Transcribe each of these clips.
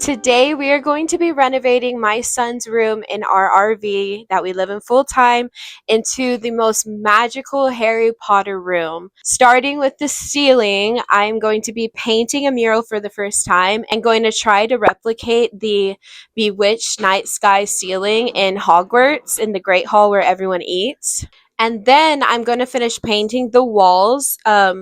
Today, we are going to be renovating my son's room in our RV that we live in full time into the most magical Harry Potter room. Starting with the ceiling, I'm going to be painting a mural for the first time and going to try to replicate the bewitched night sky ceiling in Hogwarts in the Great Hall where everyone eats. And then I'm going to finish painting the walls a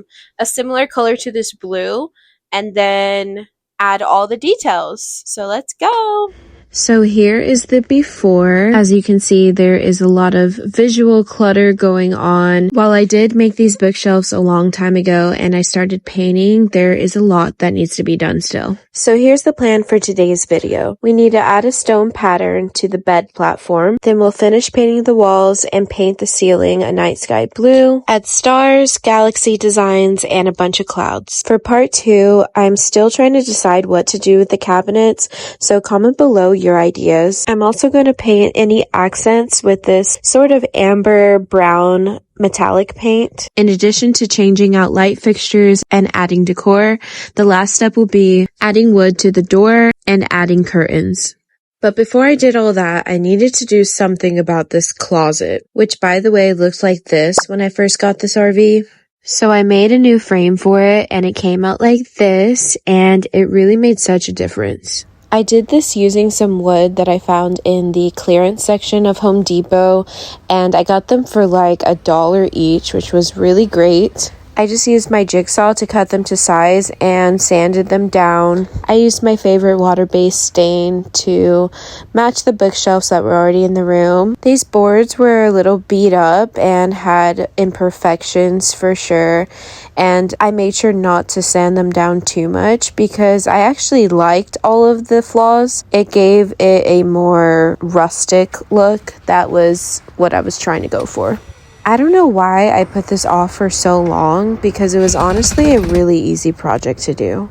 similar color to this blue. And then add all the details. So let's go. So here is the before. As you can see, there is a lot of visual clutter going on. While I did make these bookshelves a long time ago and I started painting, there is a lot that needs to be done still. So here's the plan for today's video. We need to add a stone pattern to the bed platform. Then we'll finish painting the walls and paint the ceiling a night sky blue. Add stars, galaxy designs, and a bunch of clouds. For part 2, I'm still trying to decide what to do with the cabinets, so comment below your ideas. I'm also going to paint any accents with this sort of amber brown metallic paint. In addition to changing out light fixtures and adding decor, the last step will be adding wood to the door and adding curtains. But before I did all that, I needed to do something about this closet, which by the way looks like this when I first got this RV. So I made a new frame for it and it came out like this, and it really made such a difference. I did this using some wood that I found in the clearance section of Home Depot, and I got them for like $1 each, which was really great. I just used my jigsaw to cut them to size and sanded them down. I used my favorite water-based stain to match the bookshelves that were already in the room. These boards were a little beat up and had imperfections for sure, and I made sure not to sand them down too much because I actually liked all of the flaws. It gave it a more rustic look. That was what I was trying to go for. I don't know why I put this off for so long because it was honestly a really easy project to do.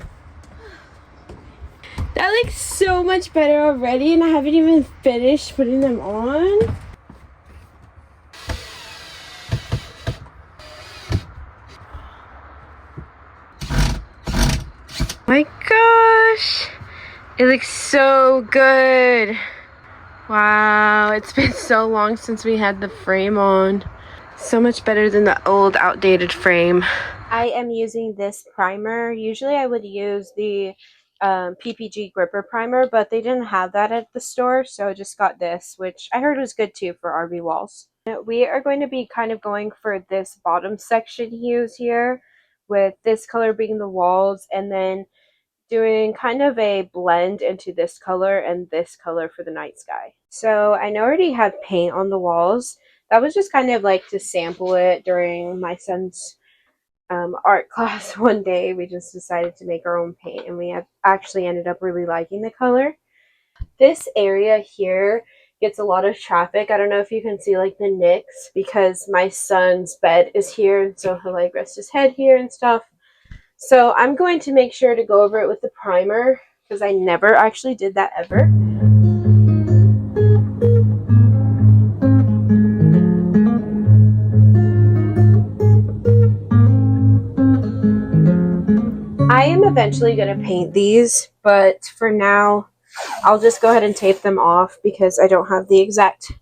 That looks so much better already, and I haven't even finished putting them on. My gosh, it looks so good. Wow, it's been so long since we had the frame on. So much better than the old outdated frame. I am using this primer. Usually I would use the PPG gripper primer, but they didn't have that at the store, so I just got this, which I heard was good too for RV walls. We are going to be kind of going for this bottom section hues here, with this color being the walls, and then doing kind of a blend into this color and this color for the night sky. So I already have paint on the walls. That was just kind of like to sample it during my son's art class one day. We just decided to make our own paint, and we have actually ended up really liking the color. This area here gets a lot of traffic. I don't know if you can see like the nicks because my son's bed is here, and so he'll like rest his head here and stuff. So I'm going to make sure to go over it with the primer because I never actually did that ever. I am eventually going to paint these, but for now I'll just go ahead and tape them off because I don't have the exact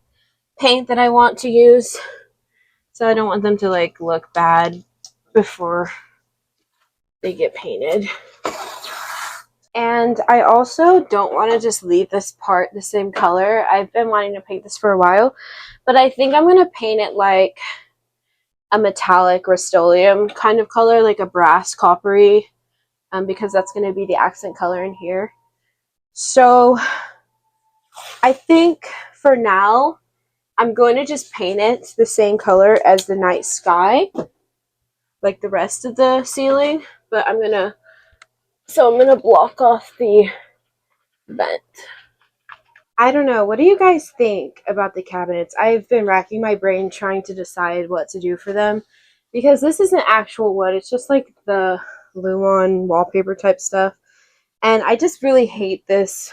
paint that I want to use. So I don't want them to like look bad before they get painted. And I also don't want to just leave this part the same color. I've been wanting to paint this for a while, but I think I'm going to paint it like a metallic Rust-Oleum kind of color, like a brass coppery, because that's going to be the accent color in here. So I think for now, I'm going to just paint it the same color as the night sky, like the rest of the ceiling, but I'm going to block off the vent. I don't know. What do you guys think about the cabinets? I've been racking my brain trying to decide what to do for them because this isn't actual wood. It's just like the Luan wallpaper type stuff. And I just really hate this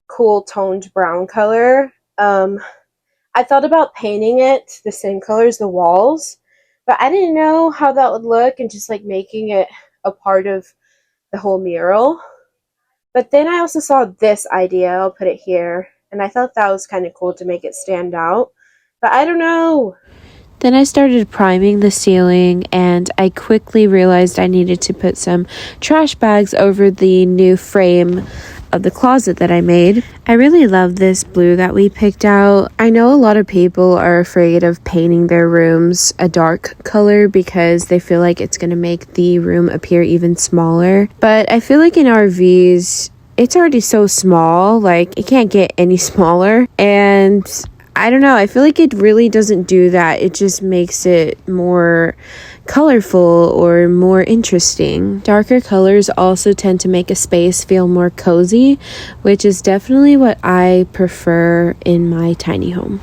cool toned brown color. I thought about painting it the same color as the walls, but I didn't know how that would look and just like making it a part of the whole mural. But then I also saw this idea, I'll put it here, and I thought that was kind of cool to make it stand out. But I don't know. Then I started priming the ceiling, and I quickly realized I needed to put some trash bags over the new frame of the closet that I made. I really love this blue that we picked out. I know a lot of people are afraid of painting their rooms a dark color because they feel like it's going to make the room appear even smaller. But I feel like in RVs, it's already so small, like it can't get any smaller. And I don't know, I feel like it really doesn't do that. It just makes it more colorful or more interesting. Darker colors also tend to make a space feel more cozy, which is definitely what I prefer in my tiny home.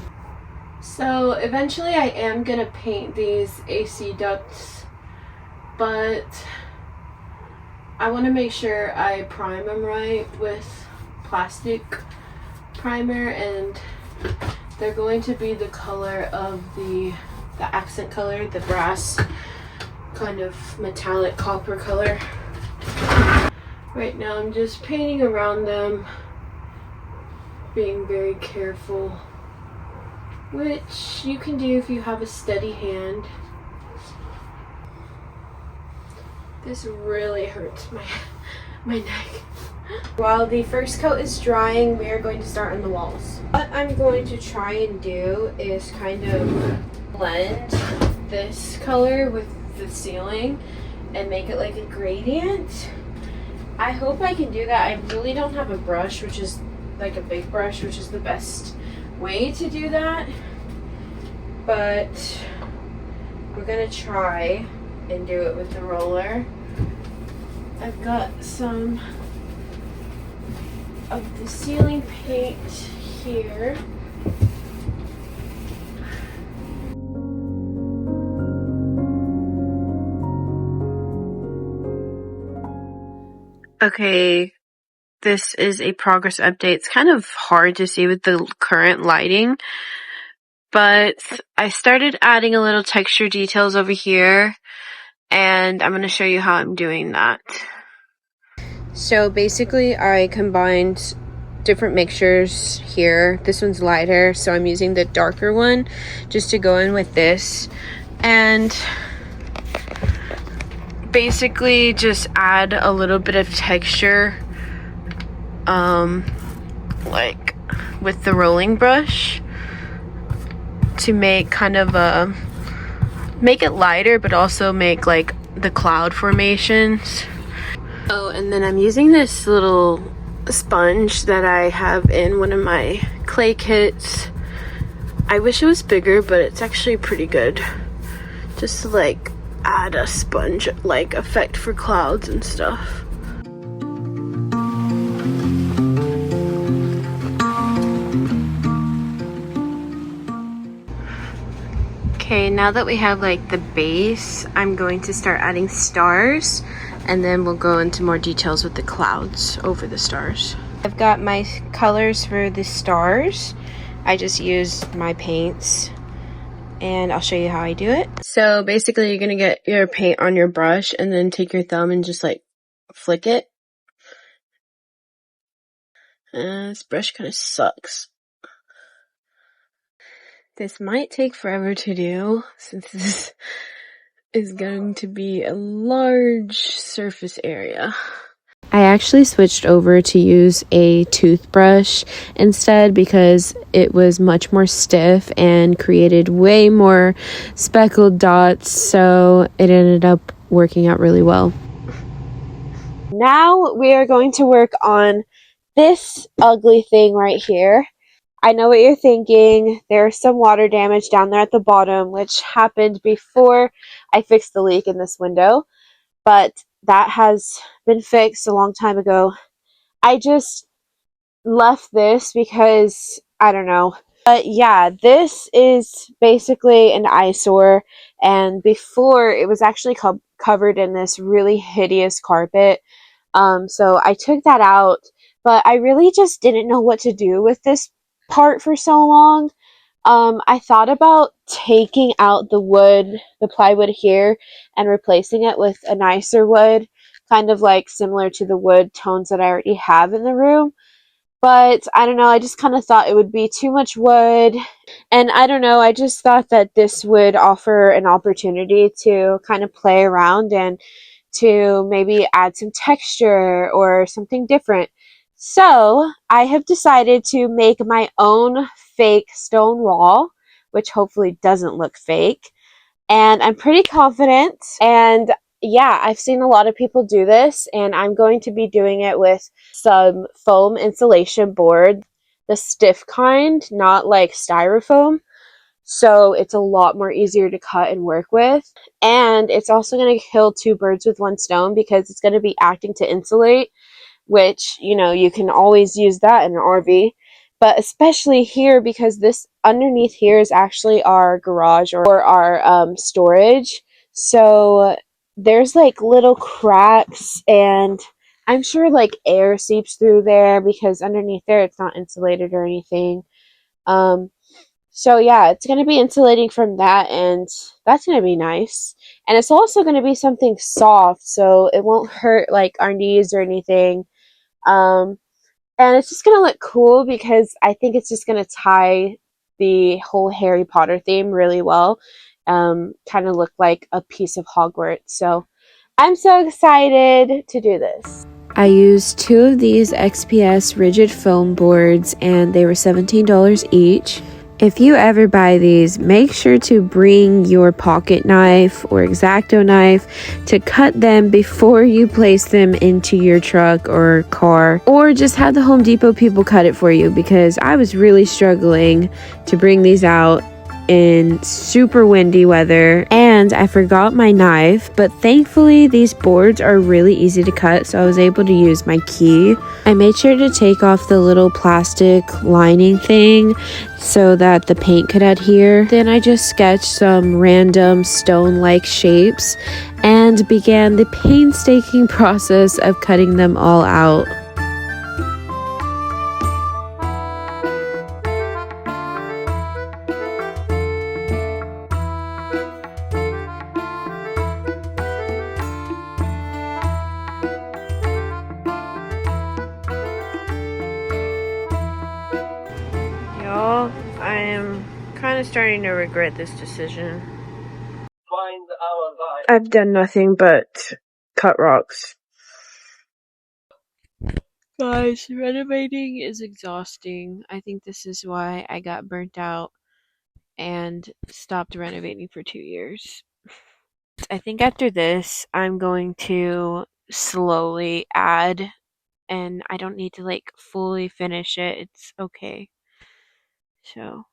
So eventually I am gonna paint these AC ducts, but I want to make sure I prime them right with plastic primer, and they're going to be the color of the accent color, the brass kind of metallic copper color. Right now I'm just painting around them, being very careful, which you can do if you have a steady hand. This really hurts my neck. While the first coat is drying, we are going to start on the walls. What I'm going to try and do is kind of blend this color with the ceiling and make it like a gradient. I hope I can do that. I really don't have a brush, which is like a big brush, which is the best way to do that. But we're gonna try and do it with the roller. I've got some of the ceiling paint here. Okay, this is a progress update. It's kind of hard to see with the current lighting, but I started adding a little texture details over here, and I'm going to show you how I'm doing that. So basically I combined different mixtures here. This one's lighter, so I'm using the darker one just to go in with this, and basically just add a little bit of texture like with the rolling brush to make kind of make it lighter, but also make like the cloud formations. Oh, and then I'm using this little sponge that I have in one of my clay kits. I wish it was bigger, but it's actually pretty good. Just to like add a sponge like effect for clouds and stuff. Okay, now that we have like the base, I'm going to start adding stars, and then we'll go into more details with the clouds over the stars. I've got my colors for the stars. I just used my paints, and I'll show you how I do it. So basically you're gonna get your paint on your brush and then take your thumb and just like flick it. This brush kind of sucks. This might take forever to do since this is going to be a large surface area. I actually switched over to use a toothbrush instead because it was much more stiff and created way more speckled dots, so it ended up working out really well. Now we are going to work on this ugly thing right here. I know what you're thinking. There's some water damage down there at the bottom, which happened before I fixed the leak in this window, but that has been fixed a long time ago. I just left this because I don't know. But yeah, this is basically an eyesore, and before it was actually covered in this really hideous carpet. So I took that out, but I really just didn't know what to do with this part for so long. I thought about taking out the wood, the plywood here, and replacing it with a nicer wood, kind of like similar to the wood tones that I already have in the room. But I don't know, I just kind of thought it would be too much wood. And I don't know, I just thought that this would offer an opportunity to kind of play around and to maybe add some texture or something different. So I have decided to make my own fake stone wall, which hopefully doesn't look fake. And I'm pretty confident. And yeah, I've seen a lot of people do this, and I'm going to be doing it with some foam insulation board, the stiff kind, not like styrofoam. So it's a lot more easier to cut and work with. And it's also going to kill two birds with one stone because it's going to be acting to insulate, which, you know, you can always use that in an RV. But especially here, because this underneath here is actually our garage or our storage. So there's like little cracks, and I'm sure like air seeps through there because underneath there it's not insulated or anything. Um, so yeah, it's going to be insulating from that, and that's going to be nice. And it's also going to be something soft, so it won't hurt like our knees or anything. Um, and it's just going to look cool because I think it's just going to tie the whole Harry Potter theme really well. Kind of look like a piece of Hogwarts. So I'm so excited to do this. I used two of these XPS rigid foam boards, and they were $17 each. If you ever buy these, make sure to bring your pocket knife or X-Acto knife to cut them before you place them into your truck or car, or just have the Home Depot people cut it for you, because I was really struggling to bring these out in super windy weather, and I forgot my knife. But thankfully these boards are really easy to cut, so I was able to use my key. I made sure to take off the little plastic lining thing so that the paint could adhere. Then I just sketched some random stone-like shapes and began the painstaking process of cutting them all out. Y'all, I am kind of starting to regret this decision. I've done nothing but cut rocks. Guys, renovating is exhausting. I think this is why I got burnt out and stopped renovating for 2 years. I think after this, I'm going to slowly add, and I don't need to like fully finish it. It's okay. So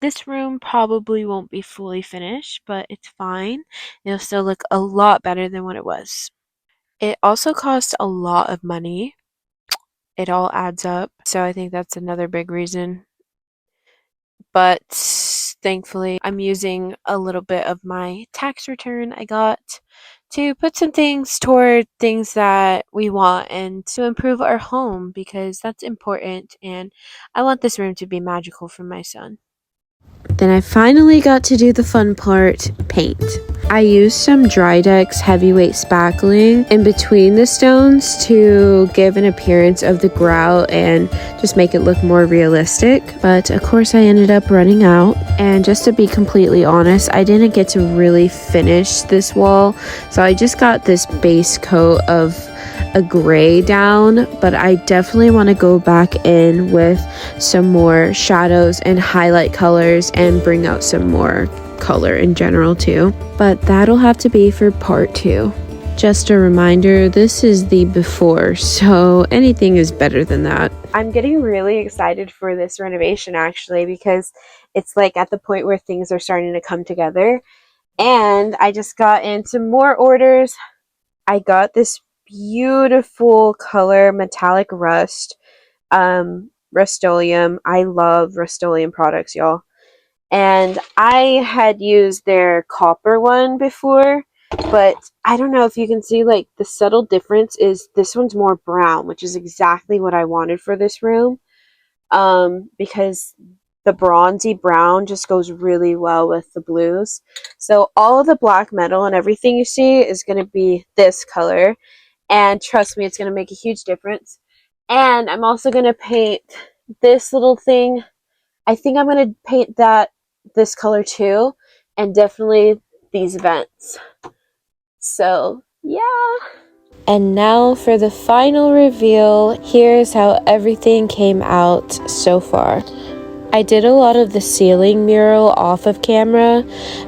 this room probably won't be fully finished, but it's fine. It'll still look a lot better than what it was. It also cost a lot of money. It all adds up. So I think that's another big reason. But thankfully, I'm using a little bit of my tax return I got to put some things toward things that we want and to improve our home, because that's important, and I want this room to be magical for my son. Then I finally got to do the fun part, paint. I used some Drydex heavyweight spackling in between the stones to give an appearance of the grout and just make it look more realistic. But of course I ended up running out, and just to be completely honest, I didn't get to really finish this wall, so I just got this base coat of a gray down, but I definitely want to go back in with some more shadows and highlight colors and bring out some more color in general too. But that'll have to be for part 2. Just a reminder, this is the before, so anything is better than that. I'm getting really excited for this renovation actually, because it's like at the point where things are starting to come together. And I just got into more orders. I got this beautiful color metallic rust, Rust-Oleum. I love Rust-Oleum products, y'all. And I had used their copper one before, but I don't know if you can see, like, the subtle difference is this one's more brown, which is exactly what I wanted for this room, because the bronzy brown just goes really well with the blues. So all of the black metal and everything you see is going to be this color. And trust me, it's going to make a huge difference. And I'm also going to paint this little thing. I think I'm going to paint this color too. And definitely these vents. So, yeah. And now for the final reveal. Here's how everything came out so far. I did a lot of the ceiling mural off of camera,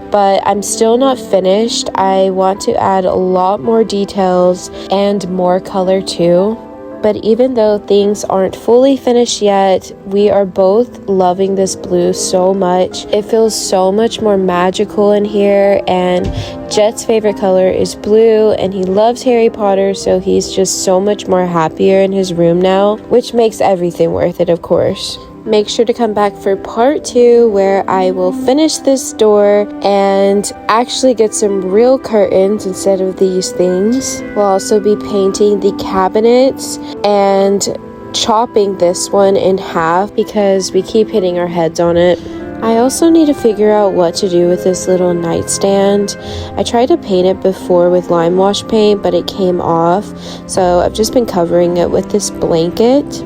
but I'm still not finished. I want to add a lot more details and more color too. But even though things aren't fully finished yet, we are both loving this blue so much. It feels so much more magical in here, and Jet's favorite color is blue, and he loves Harry Potter, so he's just so much more happier in his room now, which makes everything worth it, of course. Make sure to come back for part 2 where I will finish this door and actually get some real curtains instead of these things. We'll also be painting the cabinets and chopping this one in half because we keep hitting our heads on it. I also need to figure out what to do with this little nightstand. I tried to paint it before with lime wash paint, but it came off, so I've just been covering it with this blanket.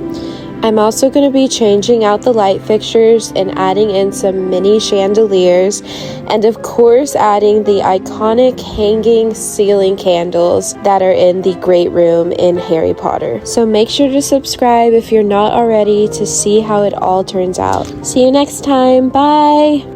I'm also going to be changing out the light fixtures and adding in some mini chandeliers, and of course adding the iconic hanging ceiling candles that are in the great room in Harry Potter. So make sure to subscribe if you're not already to see how it all turns out. See you next time. Bye!